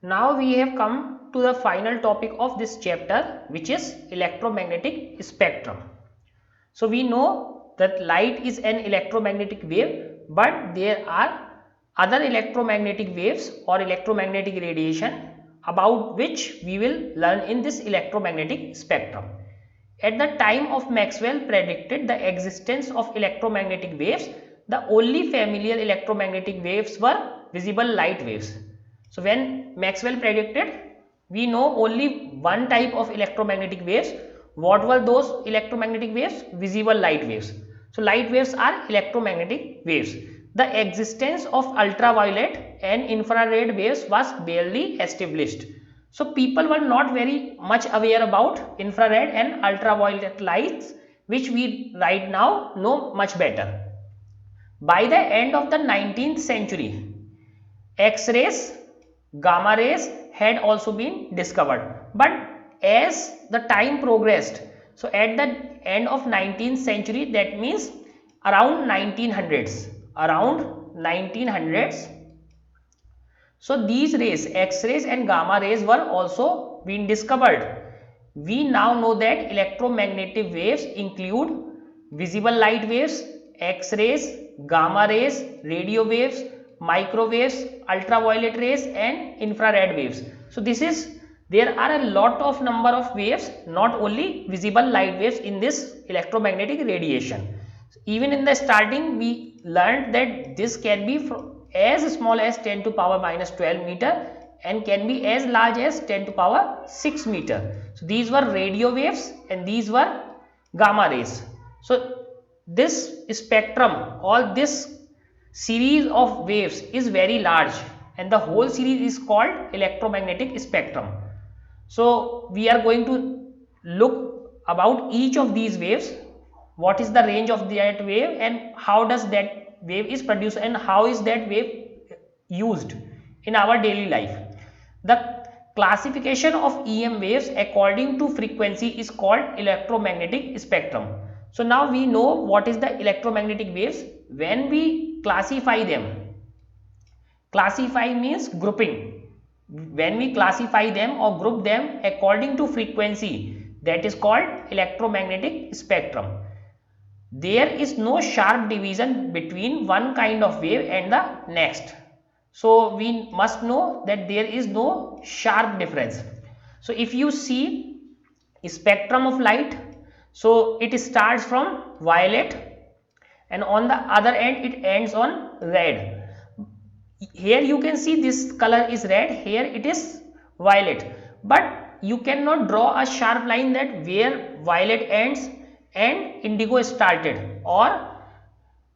Now we have come to the final topic of this chapter, which is electromagnetic spectrum. So we know that light is an electromagnetic wave, but there are other electromagnetic waves or electromagnetic radiation about which we will learn in this electromagnetic spectrum. At the time of Maxwell predicted the existence of electromagnetic waves, the only familiar electromagnetic waves were visible light waves. So when Maxwell predicted, we know only one type of electromagnetic waves. What were those electromagnetic waves? Visible light waves. So light waves are electromagnetic waves. The existence of ultraviolet and infrared waves was barely established. So people were not very much aware about infrared and ultraviolet lights, which we right now know much better. By the end of the 19th century, X-rays, gamma rays had also been discovered. But as the time progressed, so at the end of 19th century, that means around 1900s, so these rays, X-rays and gamma rays were also being discovered. We now know that electromagnetic waves include visible light waves, X-rays, gamma rays, radio waves, microwaves, ultraviolet rays and infrared waves. So there are a lot of number of waves, not only visible light waves in this electromagnetic radiation. Even in the starting we learned that this can be as small as 10 to power minus 12 meter and can be as large as 10 to power 6 meter. So these were radio waves and these were gamma rays. So this spectrum, all this series of waves is very large and the whole series is called electromagnetic spectrum. So we are going to look about each of these waves, what is the range of that wave and how does that wave is produced and how is that wave used in our daily life. The classification of EM waves according to frequency is called electromagnetic spectrum. So now we know what is the electromagnetic waves. When we classify them, classify means grouping. When we classify them or group them according to frequency, that is called electromagnetic spectrum. There is no sharp division between one kind of wave and the next. So we must know that there is no sharp difference. So if you see spectrum of light, so it starts from violet and on the other end it ends on red. Here you can see this color is red, here it is violet, but you cannot draw a sharp line that where violet ends and indigo started, or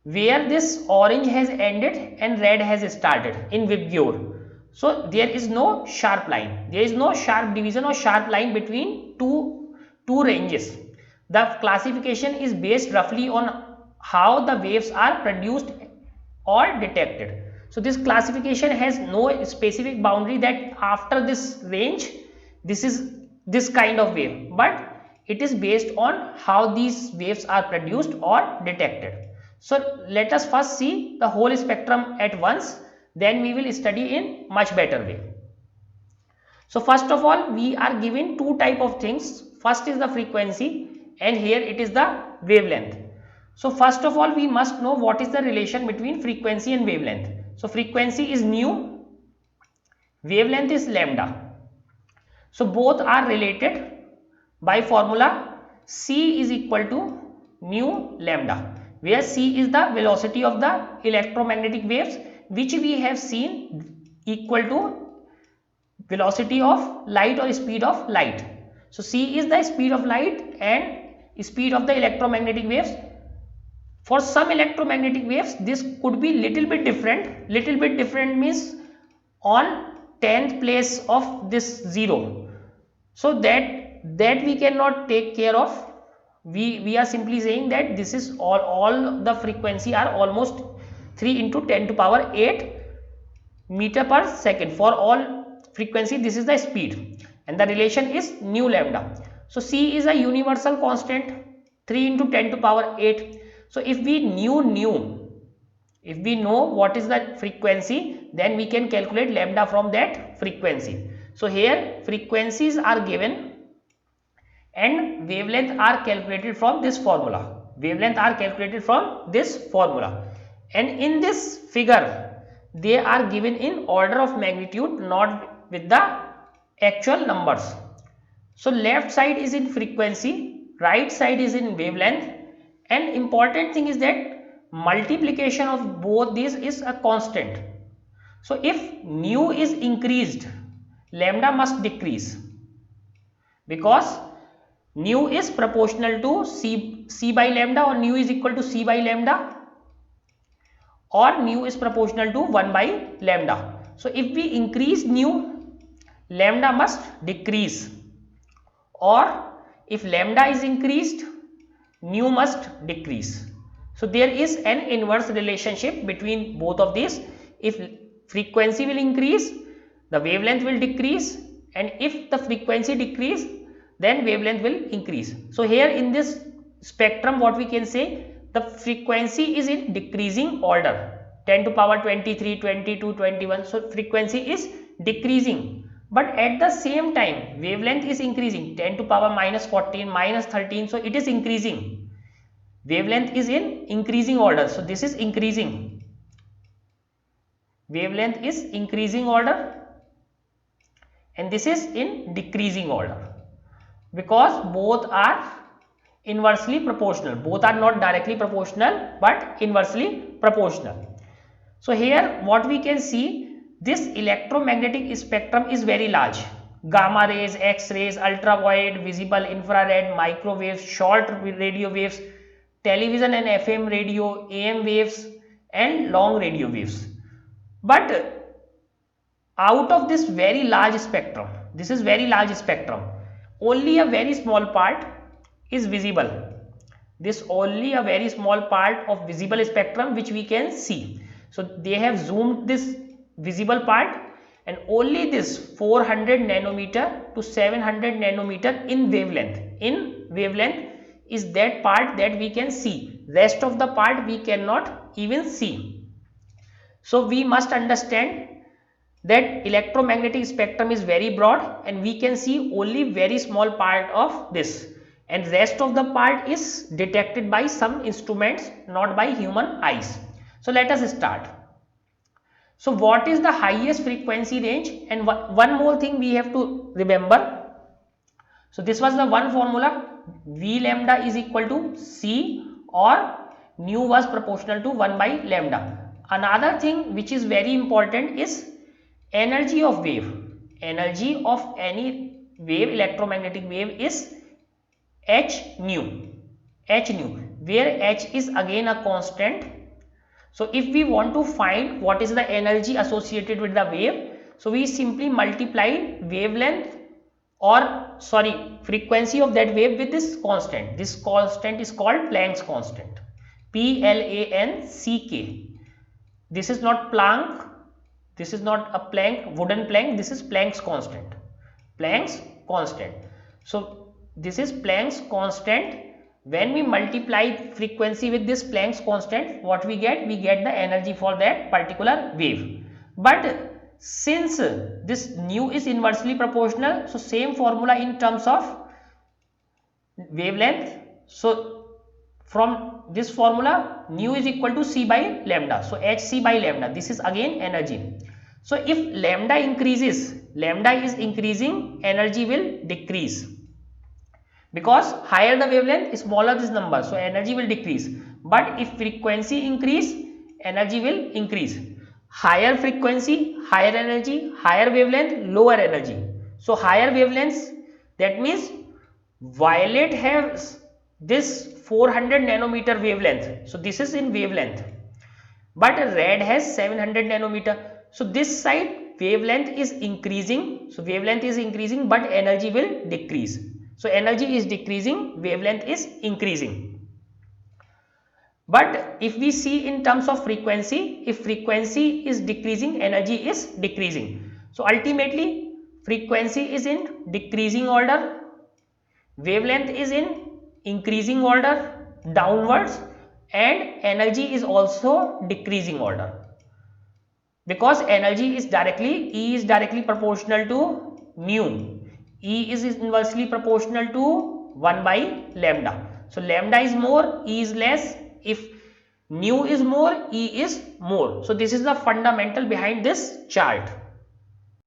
where this orange has ended and red has started in Vibgyor. So there is no sharp line, there is no sharp division or sharp line between two ranges. The classification is based roughly on how the waves are produced or detected. So this classification has no specific boundary that after this range this is this kind of wave, but it is based on how these waves are produced or detected. So let us first see the whole spectrum at once, then we will study in much better way. So first of all we are given two type of things. First is the frequency and here it is the wavelength. So first of all we must know what is the relation between frequency and wavelength. So frequency is nu, wavelength is lambda. So both are related by formula C is equal to nu lambda, where C is the velocity of the electromagnetic waves, which we have seen equal to velocity of light or speed of light. So C is the speed of light and speed of the electromagnetic waves. For some electromagnetic waves this could be little bit different. Little bit different means on 10th place of this 0. So that we cannot take care of. We are simply saying that this is all the frequency are almost 3 into 10 to power 8 meter per second. For all frequency this is the speed and the relation is nu lambda. So C is a universal constant, 3 into 10 to power 8. So if we knew nu, If we know what is the frequency, then we can calculate lambda from that frequency. So here frequencies are given and wavelength are calculated from this formula. Wavelength are calculated from this formula, and in this figure they are given in order of magnitude, not with the actual numbers. So left side is in frequency, right side is in wavelength, and important thing is that multiplication of both these is a constant. So if nu is increased, lambda must decrease, because nu is proportional to c by lambda, or nu is equal to c by lambda, or nu is proportional to 1 by lambda. So if we increase nu, lambda must decrease, or if lambda is increased, nu must decrease. So there is an inverse relationship between both of these. If frequency will increase, the wavelength will decrease, and if the frequency decrease, then wavelength will increase. So here in this spectrum, what we can say, the frequency is in decreasing order, 10 to power 23, 22, 21. So frequency is decreasing, but at the same time wavelength is increasing, 10 to power minus 14, minus 13. So it is increasing. Wavelength is in increasing order. So this is increasing. Wavelength is increasing order, and this is in decreasing order, because both are inversely proportional. Both are not directly proportional but inversely proportional. So here what we can see, this electromagnetic spectrum is very large. Gamma rays, X-rays, ultraviolet, visible, infrared, microwaves, short radio waves, television and FM radio, AM waves, and long radio waves. But out of this very large spectrum, this is very large spectrum, only a very small part is visible. This only a very small part of visible spectrum which we can see. So they have zoomed this visible part, and only this 400 nanometer to 700 nanometer in wavelength is that part that we can see. Rest of the part we cannot even see. So we must understand that electromagnetic spectrum is very broad, and we can see only very small part of this, and rest of the part is detected by some instruments, not by human eyes. So let us start. So what is the highest frequency range? And one more thing we have to remember. So this was the one formula, V lambda is equal to C, or nu was proportional to 1 by lambda. Another thing which is very important is energy of wave. Energy of any wave, electromagnetic wave, is h nu, where h is again a constant. So if we want to find what is the energy associated with the wave, so we simply multiply wavelength, or frequency of that wave with this constant. This constant is called Planck's constant, Planck. This is not Planck, this is not a Planck, wooden plank, this is Planck's constant. So this is Planck's constant. When we multiply frequency with this Planck's constant, what we get? We get the energy for that particular wave. But since this nu is inversely proportional, so same formula in terms of wavelength. So from this formula, nu is equal to c by lambda. So hc by lambda, this is again energy. So if lambda increases, lambda is increasing, energy will decrease, because higher the wavelength, smaller this number, so energy will decrease. But if frequency increase, energy will increase. Higher frequency, higher energy, higher wavelength, lower energy. So higher wavelengths, that means violet has this 400 nanometer wavelength, so this is in wavelength, but red has 700 nanometer. So this side wavelength is increasing, so wavelength is increasing, but energy will decrease. So energy is decreasing, wavelength is increasing. But if we see in terms of frequency, if frequency is decreasing, energy is decreasing. So ultimately frequency is in decreasing order, wavelength is in increasing order downwards, and energy is also decreasing order, because energy is directly, E is directly proportional to nu, E is inversely proportional to 1 by lambda. So lambda is more, E is less. If nu is more, E is more. So this is the fundamental behind this chart.